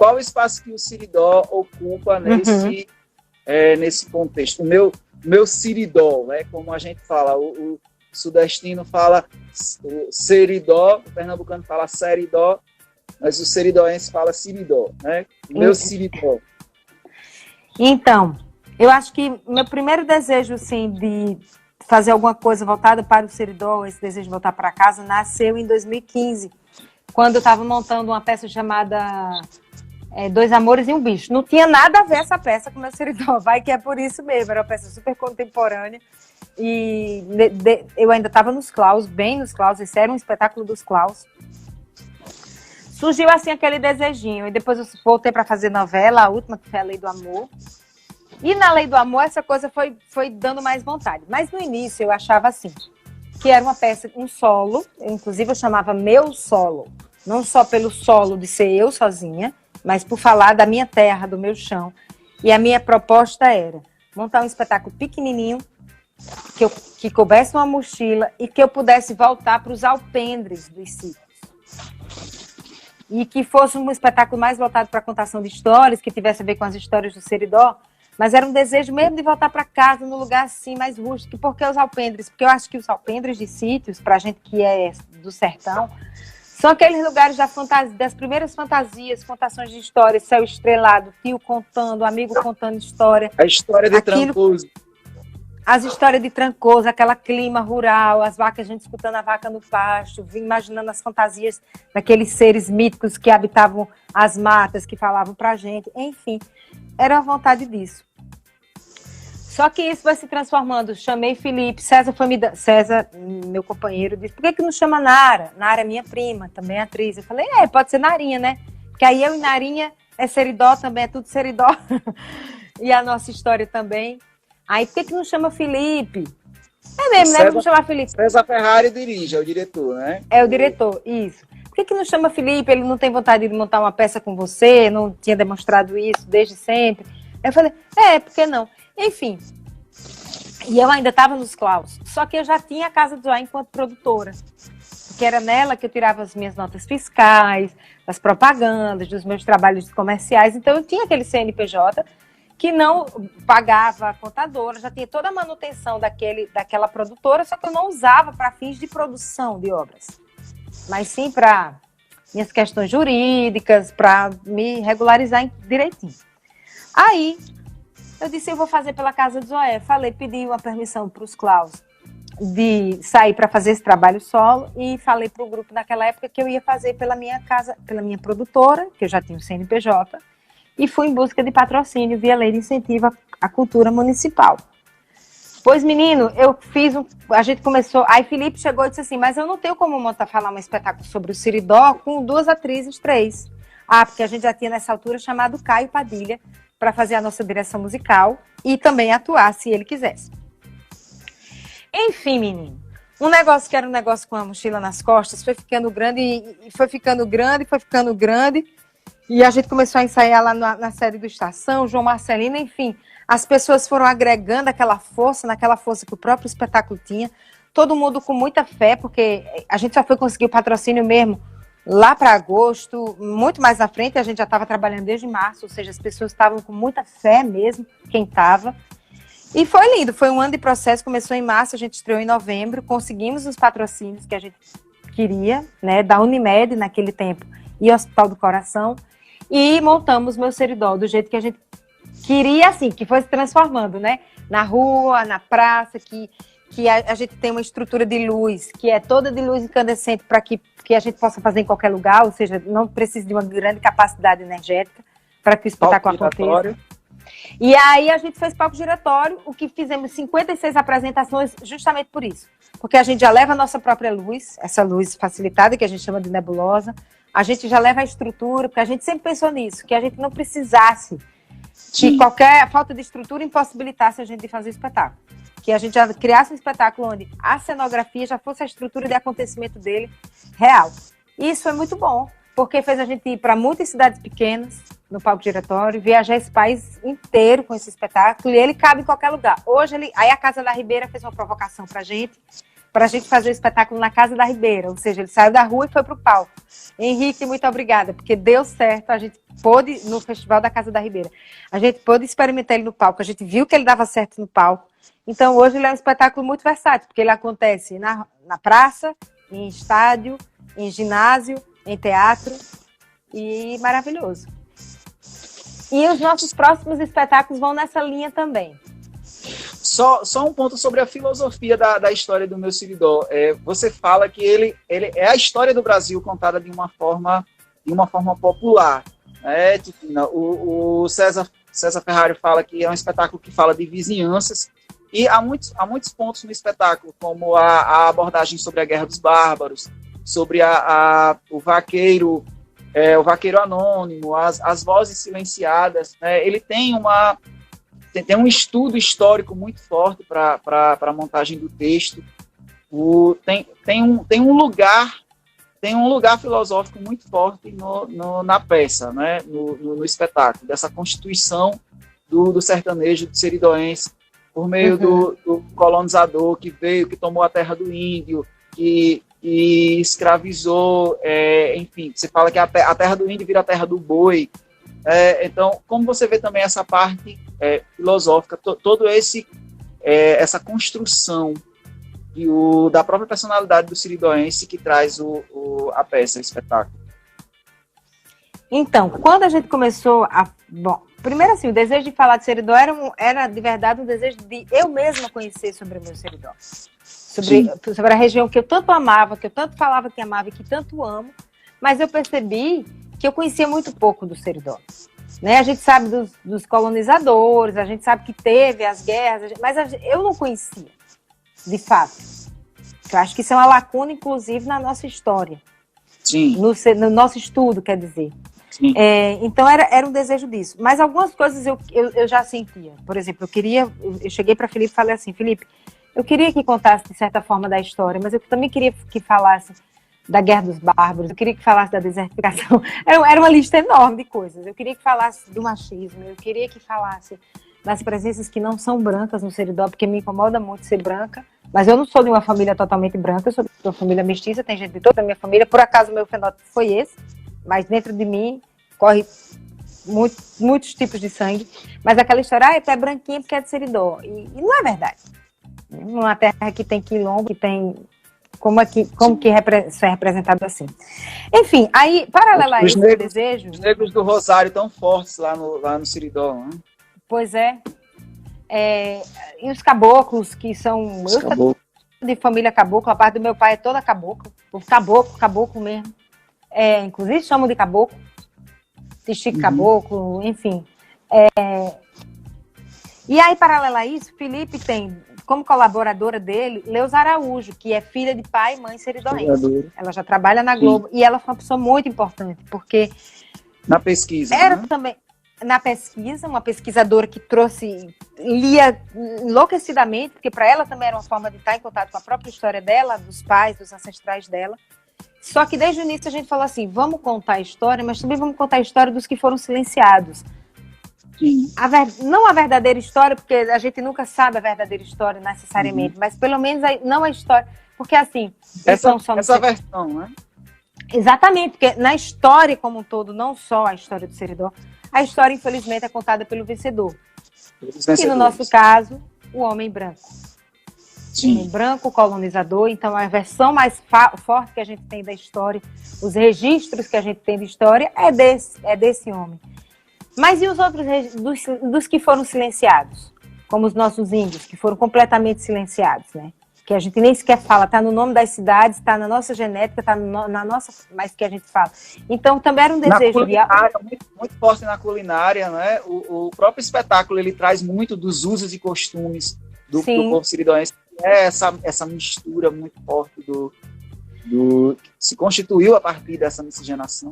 qual o espaço que o Siridó ocupa nesse contexto. O meu Siridó, né, como a gente fala, o sudestino fala o Seridó, o pernambucano fala Seridó, mas o seridóense fala Siridó, né? O meu Siridó. Então, eu acho que meu primeiro desejo, assim, de fazer alguma coisa voltada para o Seridó, esse desejo de voltar para casa, nasceu em 2015, quando eu estava montando uma peça chamada Dois Amores e um Bicho. Não tinha nada a ver essa peça com o meu Seridó, vai que é por isso mesmo, era uma peça super contemporânea. E eu ainda estava nos Claus, bem nos Claus, esse era um espetáculo dos Claus. Surgiu assim aquele desejinho, e depois eu voltei para fazer novela, a última que foi A Lei do Amor. E na Lei do Amor essa coisa foi dando mais vontade. Mas no início eu achava assim, que era uma peça, um solo, inclusive eu chamava Meu Solo, não só pelo solo de ser eu sozinha, mas por falar da minha terra, do meu chão. E a minha proposta era montar um espetáculo pequenininho, que coubesse uma mochila e que eu pudesse voltar para os alpendres dos sítios. E que fosse um espetáculo mais voltado para a contação de histórias, que tivesse a ver com as histórias do Seridó, mas era um desejo mesmo de voltar para casa, num lugar assim, mais rústico. Por que os alpendres? Porque eu acho que os alpendres de sítios, para a gente que é do sertão, são aqueles lugares das primeiras fantasias, contações de histórias, céu estrelado, tio contando, amigo contando história. A história de Trancoso. As histórias de Trancoso, aquele clima rural, as vacas, a gente escutando a vaca no pasto, imaginando as fantasias daqueles seres míticos que habitavam as matas, que falavam pra gente, enfim, era a vontade disso. Só que isso vai se transformando. Chamei Felipe, César, meu companheiro, disse, por que não chama Nara? Nara é minha prima, também é atriz. Eu falei, pode ser Narinha, né? Porque aí eu e Narinha é Seridó também, é tudo Seridó. E a nossa história também. Aí, por que não chama Felipe? É mesmo, né? Vamos chamar Felipe. César Ferrari dirige, é o diretor, né? É o diretor, isso. Por que não chama Felipe? Ele não tem vontade de montar uma peça com você? Não tinha demonstrado isso desde sempre? Aí eu falei, por que não? Enfim. E eu ainda estava nos Claus. Só que eu já tinha a Casa do Zoé enquanto produtora. Porque era nela que eu tirava as minhas notas fiscais, das propagandas, dos meus trabalhos comerciais. Então, eu tinha aquele CNPJ que não pagava a contadora, já tinha toda a manutenção daquela produtora, só que eu não usava para fins de produção de obras, mas sim para minhas questões jurídicas, para me regularizar direitinho. Aí, eu disse, eu vou fazer pela Casa do Zoé. Pedi uma permissão para os Claus de sair para fazer esse trabalho solo e falei para o grupo naquela época que eu ia fazer pela minha casa, pela minha produtora, que eu já tinha o CNPJ, e fui em busca de patrocínio via Lei de Incentivo à Cultura Municipal. Pois, menino, a gente começou, aí Felipe chegou e disse assim, mas eu não tenho como falar um espetáculo sobre o Seridó com 2 atrizes, 3. Porque a gente já tinha nessa altura chamado Caio Padilha para fazer a nossa direção musical e também atuar, se ele quisesse. Enfim, menino, um negócio que era um negócio com a mochila nas costas foi ficando grande, e foi ficando grande, e a gente começou a ensaiar lá na sede do Estação, João Marcelino, enfim. As pessoas foram agregando naquela força que o próprio espetáculo tinha. Todo mundo com muita fé, porque a gente só foi conseguir o patrocínio mesmo lá para agosto, muito mais à frente, a gente já estava trabalhando desde março, ou seja, as pessoas estavam com muita fé mesmo, quem estava. E foi lindo, foi um ano de processo, começou em março, a gente estreou em novembro, conseguimos os patrocínios que a gente queria, né, da Unimed naquele tempo e Hospital do Coração, e montamos Meu Seridó do jeito que a gente queria, assim, que fosse transformando, né? Na rua, na praça, que a gente tem uma estrutura de luz, que é toda de luz incandescente para que a gente possa fazer em qualquer lugar, ou seja, não precisa de uma grande capacidade energética para que o espetáculo aconteça. E aí a gente fez palco giratório, o que fizemos 56 apresentações justamente por isso. Porque a gente já leva a nossa própria luz, essa luz facilitada, que a gente chama de nebulosa, a gente já leva a estrutura, porque a gente sempre pensou nisso, que a gente não precisasse que qualquer falta de estrutura impossibilitasse a gente de fazer espetáculo. Que a gente já criasse um espetáculo onde a cenografia já fosse a estrutura de acontecimento dele real. E isso foi muito bom, porque fez a gente ir para muitas cidades pequenas, no palco giratório, viajar esse país inteiro com esse espetáculo, e ele cabe em qualquer lugar. Hoje, aí a Casa da Ribeira fez uma provocação para a gente, para a gente fazer o espetáculo na Casa da Ribeira, ou seja, ele saiu da rua e foi para o palco. Henrique, muito obrigada, porque deu certo, a gente pôde, no Festival da Casa da Ribeira, a gente pôde experimentar ele no palco, a gente viu que ele dava certo no palco. Então, hoje ele é um espetáculo muito versátil, porque ele acontece na praça, em estádio, em ginásio, em teatro, e maravilhoso. E os nossos próximos espetáculos vão nessa linha também. Só um ponto sobre a filosofia da história do Meu Seridó. Você fala que ele é a história do Brasil contada de uma forma popular. Tipo, o César Ferrari fala que é um espetáculo que fala de vizinhanças, e há muitos pontos no espetáculo, como a abordagem sobre a Guerra dos Bárbaros, sobre o vaqueiro anônimo, as vozes silenciadas. Ele tem um estudo histórico muito forte para a montagem do texto. Tem um lugar filosófico muito forte na peça, né? no espetáculo, dessa constituição do sertanejo, do seridoense, por meio do colonizador que veio, que tomou a terra do índio, que escravizou, enfim, você fala que a terra do índio vira a terra do boi. Então, como você vê também essa parte filosófica, todo essa construção da própria personalidade do seridoense que traz a peça, o espetáculo? Então, quando a gente começou Bom, primeiro assim, o desejo de falar de Seridó era de verdade um desejo de eu mesma conhecer sobre o meu Seridó. Sobre a região que eu tanto amava, que eu tanto falava que amava e que tanto amo, mas eu percebi que eu conhecia muito pouco do Seridó. Né? A gente sabe dos colonizadores, a gente sabe que teve as guerras, mas eu não conhecia, de fato. Eu acho que isso é uma lacuna, inclusive, na nossa história. Sim. No nosso estudo, quer dizer. Então era um desejo disso. Mas algumas coisas eu já sentia. Por exemplo, eu cheguei para Felipe e falei assim, Felipe, eu queria que contasse de certa forma da história, mas eu também queria que falasse da Guerra dos Bárbaros, eu queria que falasse da desertificação. Era uma lista enorme de coisas. Eu queria que falasse do machismo, eu queria que falasse das presenças que não são brancas no Seridó, porque me incomoda muito ser branca, mas eu não sou de uma família totalmente branca, eu sou de uma família mestiça, tem gente de toda a minha família, por acaso o meu fenótipo foi esse, mas dentro de mim corre muitos tipos de sangue, mas aquela história, tu é branquinha porque é de Seridó, e não é verdade. Uma terra que tem quilombo, que tem... Como que isso é representado assim. Enfim, aí, paralelo a esse desejo... Os negros do Rosário tão fortes lá no Seridó, né? Pois é. E os caboclos, que são... Eu sou de família caboclo, a parte do meu pai é toda caboclo. O caboclo mesmo. Inclusive chamam de caboclo. De Chico Caboclo, enfim. E aí, paralelo a isso, Felipe tem... como colaboradora dele, Leusa Araújo, que é filha de pai e mãe seridoense. Ela já trabalha na Globo. E ela foi uma pessoa muito importante, porque... Na pesquisa, era né? também na pesquisa, uma pesquisadora que lia enlouquecidamente, porque para ela também era uma forma de estar em contato com a própria história dela, dos pais, dos ancestrais dela. Só que desde o início a gente falou assim, vamos contar a história, mas também vamos contar a história dos que foram silenciados. Não a verdadeira história, porque a gente nunca sabe a verdadeira história necessariamente, mas pelo menos não a história, porque assim... Essa versão, né? Exatamente, porque na história como um todo, não só a história do Seridó, a história infelizmente é contada pelo vencedor. E no nosso caso, o homem branco. O homem branco, colonizador, então a versão mais forte que a gente tem da história, os registros que a gente tem de história é desse homem. Mas e os outros dos que foram silenciados? Como os nossos índios, que foram completamente silenciados, né? Que a gente nem sequer fala, está no nome das cidades, está na nossa genética, está na nossa... Mas que a gente fala. Então, também era um desejo... Muito forte na culinária, né? O próprio espetáculo, ele traz muito dos usos e costumes do povo seridoense. Essa mistura muito forte que se constituiu a partir dessa miscigenação.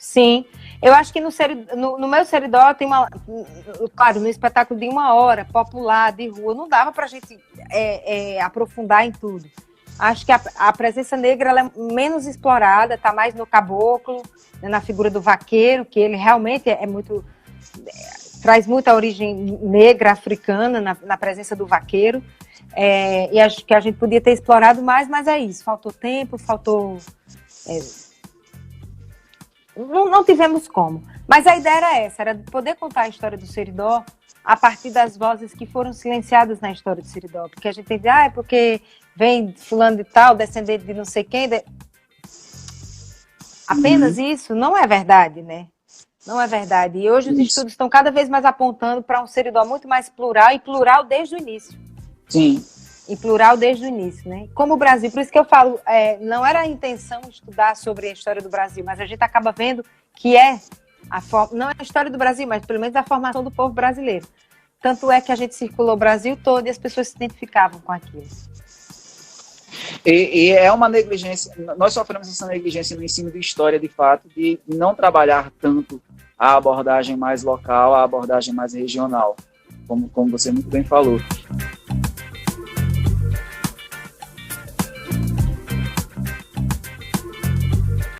Sim, eu acho que no meu Seridó tem claro, no espetáculo de 1 hora, popular, de rua, não dava para a gente aprofundar em tudo. Acho que a presença negra ela é menos explorada, está mais no caboclo, né, na figura do vaqueiro, que ele realmente é muito... traz muita origem negra, africana, na presença do vaqueiro, e acho que a gente podia ter explorado mais, mas é isso, faltou tempo, faltou... Não tivemos como. Mas a ideia era essa, era poder contar a história do Seridó a partir das vozes que foram silenciadas na história do Seridó. Porque a gente tem que dizer, porque vem fulano de tal, descendente de não sei quem. Apenas isso não é verdade, né? Não é verdade. E hoje os estudos estão cada vez mais apontando para um Seridó muito mais plural, e plural desde o início. Sim. E plural desde o início, né? Como o Brasil, por isso que eu falo, não era a intenção estudar sobre a história do Brasil, mas a gente acaba vendo que não é a história do Brasil, mas pelo menos a formação do povo brasileiro. Tanto é que a gente circulou o Brasil todo e as pessoas se identificavam com aquilo. E é uma negligência, nós sofremos essa negligência no ensino de história, de fato, de não trabalhar tanto a abordagem mais local, a abordagem mais regional, como você muito bem falou.